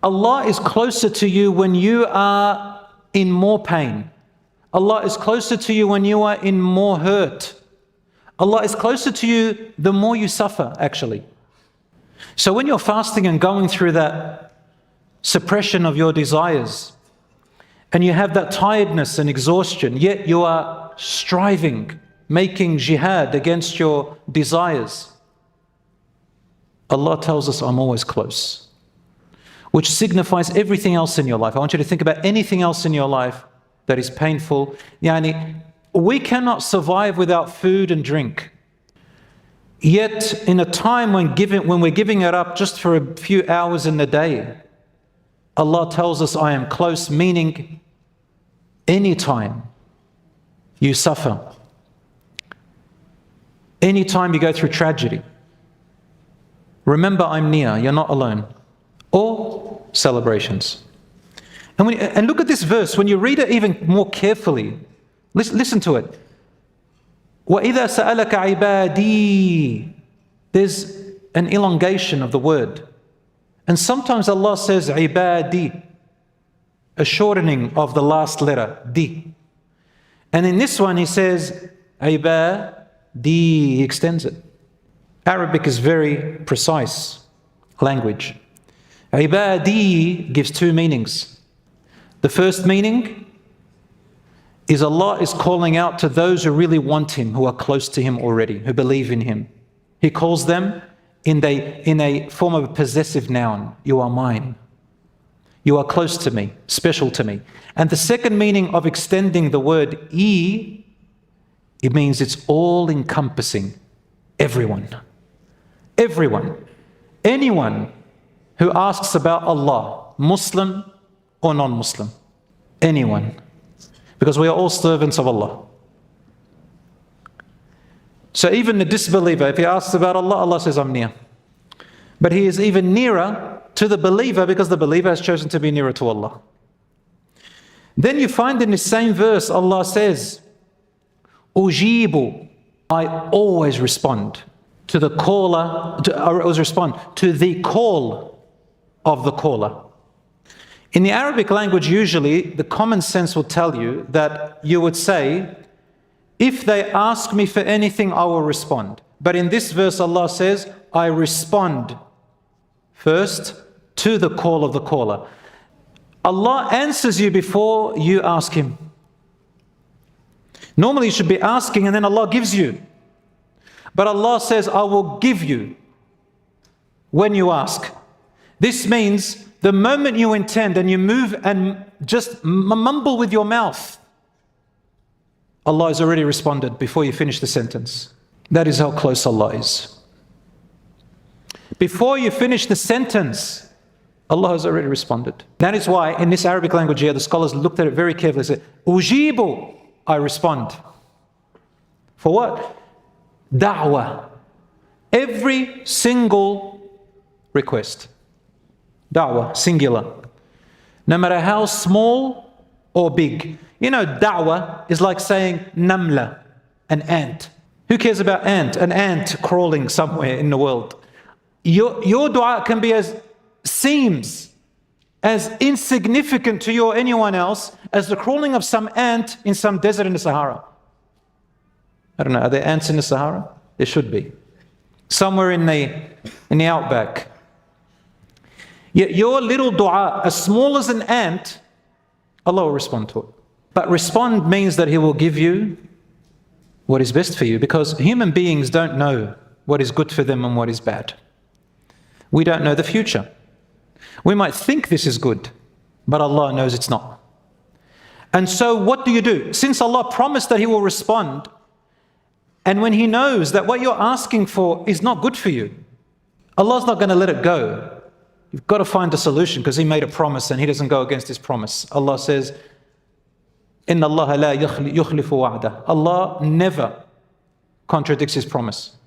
Allah is closer to you when you are in more pain. Allah is closer to you when you are in more hurt. Allah is closer to you the more you suffer, actually. So when you're fasting and going through that suppression of your desires, and you have that tiredness and exhaustion, yet you are striving, making jihad against your desires, Allah tells us, I'm always close, which signifies everything else in your life. I want you to think about anything else in your life that is painful. We cannot survive without food and drink. Yet in a time when we're giving it up just for a few hours in the day, Allah tells us, I am close, meaning anytime you suffer, anytime you go through tragedy, remember I'm near, you're not alone. Or celebrations. And look at this verse, when you read it even more carefully, listen to it. وَإِذَا سَأَلَكَ عِبَادِي. There's an elongation of the word. And sometimes Allah says عِبَادِي, a shortening of the last letter, di. And in this one he says عِبَادِي, he extends it. Arabic is very precise language. عِبَادِي gives two meanings. The first meaning is Allah is calling out to those who really want Him, who are close to Him already, who believe in Him. He calls them in a form of a possessive noun. You are mine. You are close to me, special to me. And the second meaning of extending the word it means it's all-encompassing. Everyone. Everyone. Anyone who asks about Allah, Muslim or non-Muslim. Anyone. Because we are all servants of Allah. So even the disbeliever, if he asks about Allah, Allah says, I'm near. But He is even nearer to the believer because the believer has chosen to be nearer to Allah. Then you find in the same verse, Allah says, Ujibu, I always respond to the caller, to the call of the caller. In the Arabic language, usually, the common sense will tell you that you would say, if they ask me for anything, I will respond. But in this verse, Allah says, I respond first to the call of the caller. Allah answers you before you ask Him. Normally, you should be asking and then Allah gives you. But Allah says, I will give you when you ask. This means the moment you intend and you move and just mumble with your mouth, Allah has already responded before you finish the sentence. That is how close Allah is. Before you finish the sentence, Allah has already responded. That is why in this Arabic language here, the scholars looked at it very carefully and said, Ujibu, I respond. For what? Da'wah. Every single request. Da'wah, singular. No matter how small or big. You know, da'wah is like saying namla, an ant. Who cares about ant? An ant crawling somewhere in the world. Your du'a can be seems as insignificant to you or anyone else as the crawling of some ant in some desert in the Sahara. I don't know, are there ants in the Sahara? There should be. Somewhere in the outback. Yet your little dua, as small as an ant, Allah will respond to it. But respond means that He will give you what is best for you, because human beings don't know what is good for them and what is bad. We don't know the future. We might think this is good, but Allah knows it's not. And so what do? Since Allah promised that He will respond, and when He knows that what you're asking for is not good for you, Allah's not going to let it go. You've got to find a solution because He made a promise and He doesn't go against His promise. Allah says, Inna Allah la yukhlifu wa'dah. Allah never contradicts His promise.